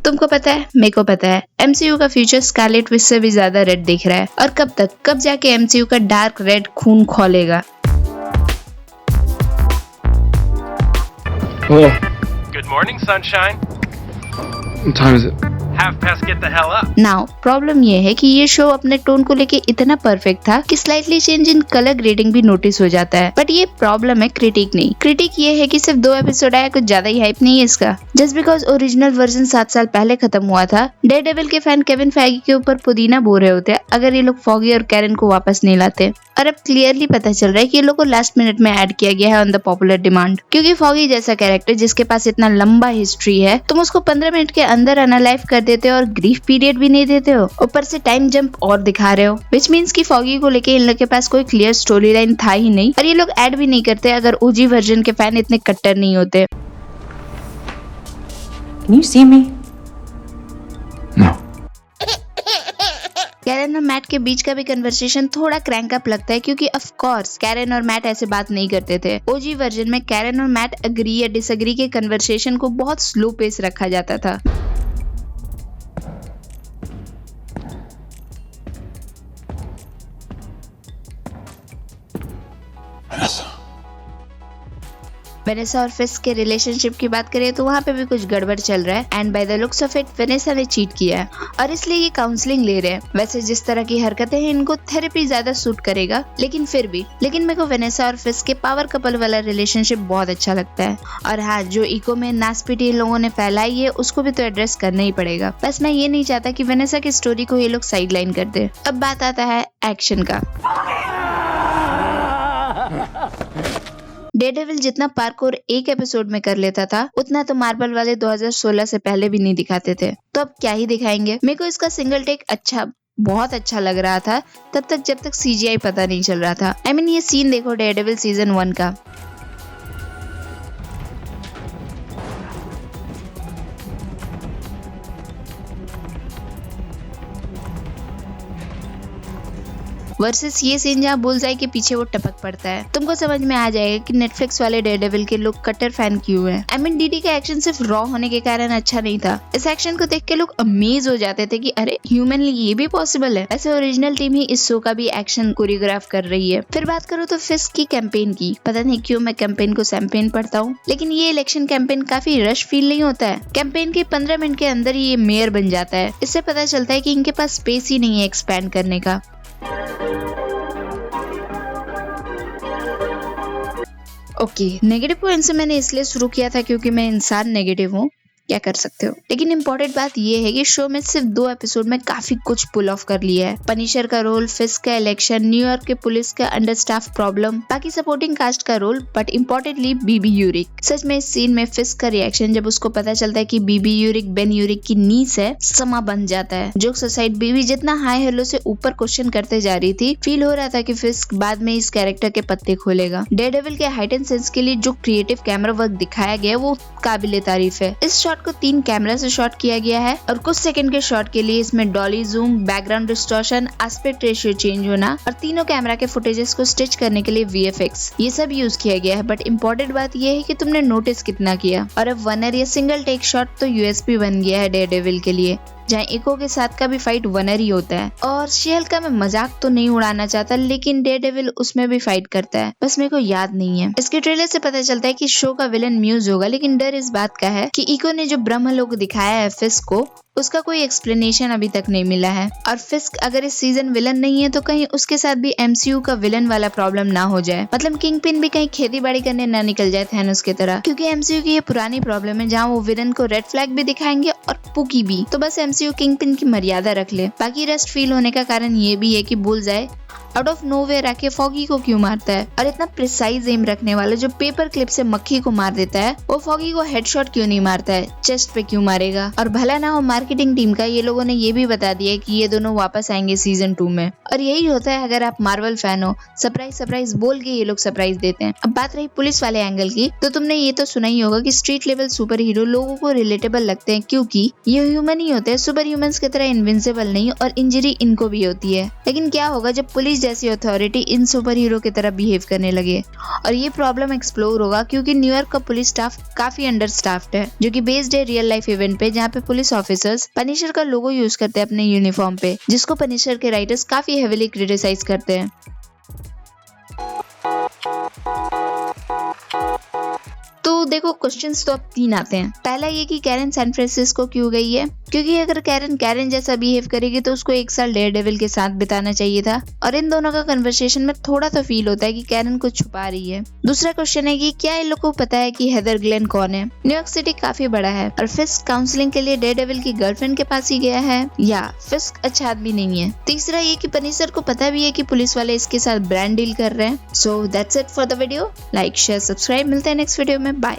तुमको पता है, मेरे को पता है, एमसीयू का फ्यूचर स्कारलेट विच से भी ज्यादा रेड दिख रहा है। और कब जाके एमसीयू का डार्क रेड खून खोलेगा। Hello. Good morning, sunshine. What time is it? 1:30, get the hell up. Now problem ये है कि ये शो अपने टोन को लेके इतना परफेक्ट था कि slightly change in colour grading भी नोटिस हो जाता है। बट ये प्रॉब्लम है, क्रिटिक नहीं। क्रिटिक ये है कि सिर्फ 2 एपिसोड आया, कुछ ज्यादा ही हाइप नहीं है इसका। जस्ट बिकॉज ओरिजिनल वर्जन 7 साल पहले खत्म हुआ था। डेयरडेविल के फैन केविन फेगी के ऊपर पुदीना बो रहे होते अगर ये लोग फॉगी और कैरन को वापस नहीं लाते। और अब क्लियरली पता चल रहा है कि ये लोग को लास्ट मिनट में ऐड किया गया है ऑन द पॉपुलर डिमांड। क्योंकि फॉगी जैसा कैरेक्टर जिसके पास इतना लंबा हिस्ट्री है, तुम उसको 15 मिनट के अंदर अनलाइव कर देते हो और ग्रीफ पीरियड भी नहीं देते हो। ऊपर से टाइम जंप और दिखा रहे हो, विच मीन्स कि फॉगी को लेके इन लोग के पास कोई क्लियर स्टोरी लाइन था ही नहीं। और ये लोग ऐड भी नहीं करते अगर ओजी वर्जन के फैन इतने कट्टर नहीं होते। Can you see me? No. Karen और मैट के बीच का भी कन्वर्सेशन थोड़ा क्रैंक अप लगता है क्योंकि ऑफ कोर्स कैरन और मैट ऐसे बात नहीं करते थे। ओजी वर्जन में कैरन और मैट अग्री या डिसएग्री के कन्वर्सेशन को बहुत स्लो पेस रखा जाता था। वेनेसा और फिस्क के रिलेशनशिप की बात करें तो वहाँ पे भी कुछ गड़बड़ चल रहा है। And by the looks of it Vanessa ने चीट किया है और इसलिए ये काउंसलिंग ले रहे हैं। वैसे जिस तरह की हरकतें हैं इनको थेरेपी ज्यादा सूट करेगा, लेकिन मेरे को वेनेसा और फिस्क के पावर कपल वाला रिलेशनशिप बहुत अच्छा लगता है। और हाँ, जो इको में नासपीटी इन लोगों ने फैलाई है उसको भी तो एड्रेस करना ही पड़ेगा। बस मैं ये नहीं चाहता कि वेनेसा की स्टोरी को ये लोग साइड लाइन कर दे। अब बात आता है एक्शन का। डेयरडेविल जितना पार्कोर एक एपिसोड में कर लेता था उतना तो मार्वल वाले 2016 से पहले भी नहीं दिखाते थे। तो अब क्या ही दिखाएंगे। मेरे को इसका सिंगल टेक बहुत अच्छा लग रहा था तब तक जब तक सीजीआई पता नहीं चल रहा था। I mean, ये सीन देखो डेयरडेविल सीजन 1 का। वर्सेस ये सीन जहाँ बुलजाई के पीछे वो टपक पड़ता है। तुमको समझ में आ जाएगा कि नेटफ्लिक्स वाले डेयरडेविल के लोग कट्टर फैन क्यों हैं। I mean, डीडी का एक्शन सिर्फ रॉ होने के कारण अच्छा नहीं था। इस एक्शन को देख के लोग अमेज हो जाते थे कि अरे ह्यूमनली ये भी पॉसिबल है। ऐसे ओरिजिनल टीम ही इस शो का भी एक्शन कोरियोग्राफ कर रही है। फिर बात करो तो फिस्क की कैंपेन की। पता नहीं क्यों मैं कैंपेन को सैंपेन पढ़ता हूँ, लेकिन ये इलेक्शन कैंपेन काफी रश फील नहीं होता है। कैंपेन के 15 मिनट के अंदर ही ये मेयर बन जाता है। इससे पता चलता है कि इनके पास स्पेस ही नहीं है एक्सपैंड करने का। ओके, नेगेटिव पॉइंट से मैंने इसलिए शुरू किया था क्योंकि मैं इंसान नेगेटिव हूँ, क्या कर सकते हो। लेकिन इम्पोर्टेंट बात ये है कि शो में सिर्फ 2 एपिसोड में काफी कुछ पुल ऑफ कर लिया है। पनिशर का रोल, फिस्क का इलेक्शन, न्यूयॉर्क के पुलिस का अंडरस्टाफ प्रॉब्लम, बाकी सपोर्टिंग कास्ट का रोल, बट इम्पोर्टेंटली बीबी यूरिक। सच में इस सीन में फिस्क का रिएक्शन जब उसको पता चलता है कि बीबी यूरिक बेन यूरिक की नीस है, समा बन जाता है। जोक्स असाइड, बीबी जितना हाई हेलो से ऊपर क्वेश्चन करते जा रही थी, फील हो रहा था कि फिस्क बाद में इस कैरेक्टर के पत्ते खोलेगा। डेयरडेविल के हाइट एंड सेंस के लिए जो क्रिएटिव कैमरा वर्क दिखाया गया वो काबिले तारीफ है। इस शॉट को 3 कैमरा से शॉट किया गया है और कुछ सेकंड के शॉट के लिए इसमें Dolly zoom, background distortion, aspect ratio change होना और तीनों कैमरा के फुटेजेस को स्टिच करने के लिए वीएफएक्स ये सब यूज किया गया है। बट इम्पोर्टेंट बात ये है कि तुमने नोटिस कितना किया। और अब वनर या सिंगल टेक शॉट तो यूएसपी बन गया है डेयरडेविल के लिए, जहाँ इको के साथ का भी फाइट वनर ही होता है। और शी-हल्क का मैं मजाक तो नहीं उड़ाना चाहता, लेकिन डेयरडेविल उसमें भी फाइट करता है, बस मेरे को याद नहीं है। इसके ट्रेलर से पता चलता है कि शो का विलन म्यूज होगा, लेकिन डर इस बात का है कि इको ने जो ब्रह्मलोक दिखाया है फिस्क को, उसका कोई एक्सप्लेनेशन अभी तक नहीं मिला है। और फिस्क अगर इस सीजन विलन नहीं है तो कहीं उसके साथ भी एमसीयू का विलन वाला प्रॉब्लम ना हो जाए। मतलब किंगपिन भी कहीं खेती बाड़ी करने ना निकल जाए थैनोस की तरह, क्योंकि एमसीयू की ये पुरानी प्रॉब्लम है जहाँ वो विलन को रेड फ्लैग भी दिखाएंगे और पुकी भी। तो बस एमसीयू किंगपिन की मर्यादा रख ले। बाकी रस्ट फील होने का कारण ये भी है कि बुलजाई आउट ऑफ नोवेयर आके फॉगी को क्यों मारता है, और इतना प्रिसाइज एम रखने वाला जो पेपर क्लिप से मक्खी को मार देता है, वो फॉगी को हेडशॉट क्यों नहीं मारता है, चेस्ट पे क्यों मारेगा। और भला ना हो मार्केटिंग टीम का, ये लोगों ने ये भी बता दिया कि ये दोनों वापस आएंगे सीजन 2 में। और यही होता है अगर आप मार्वल फैन हो, सरप्राइज बोल के ये लोग सरप्राइज देते हैं। अब बात रही पुलिस वाले एंगल की, तो तुमने ये तो सुना ही होगा कि स्ट्रीट लेवल सुपर हीरो लोगों को रिलेटेबल लगते हैं क्योंकि ये ह्यूमन ही होते हैं, सुपर ह्यूमंस की तरह इनविंसिबल नहीं, और इंजरी इनको भी होती है। लेकिन क्या होगा जब पुलिस जैसी अथॉरिटी इन सुपर हीरो की तरह बिहेव करने लगे। और ये प्रॉब्लम एक्सप्लोर होगा क्योंकि न्यूयॉर्क का पुलिस स्टाफ काफी अंडर स्टाफ्ड है, जो कि बेस्ड है रियल लाइफ इवेंट पे, जहाँ पे पुलिस ऑफिसर्स पनिशर का लोगो यूज करते हैं अपने यूनिफॉर्म पे, जिसको पनिशर के राइटर्स काफी हेविली क्रिटिसाइज करते हैं। तो देखो, क्वेश्चंस तो अब 3 आते हैं। पहला ये कि कैरन सैन फ्रांसिस्को क्यों गई है, क्योंकि अगर कैरन जैसा बिहेव करेगी तो उसको 1 साल डेयरडेविल के साथ बिताना चाहिए था। और इन दोनों का कन्वर्सेशन में थोड़ा सा फील होता है कि कैरन कुछ छुपा रही है। दूसरा क्वेश्चन है कि क्या इन लोग को पता है कि हेदर ग्लेन कौन है। न्यूयॉर्क सिटी काफी बड़ा है और फिस्क काउंसलिंग के लिए डेयरडेविल की गर्लफ्रेंड के पास ही गया है, या फिस्क अच्छा आदमी नहीं है। तीसरा ये कि पनिशर को पता भी है कि पुलिस वाले इसके साथ ब्रांड डील कर रहे हैं। So that's it for the video. Like share subscribe, मिलते हैं नेक्स्ट वीडियो में। बाय।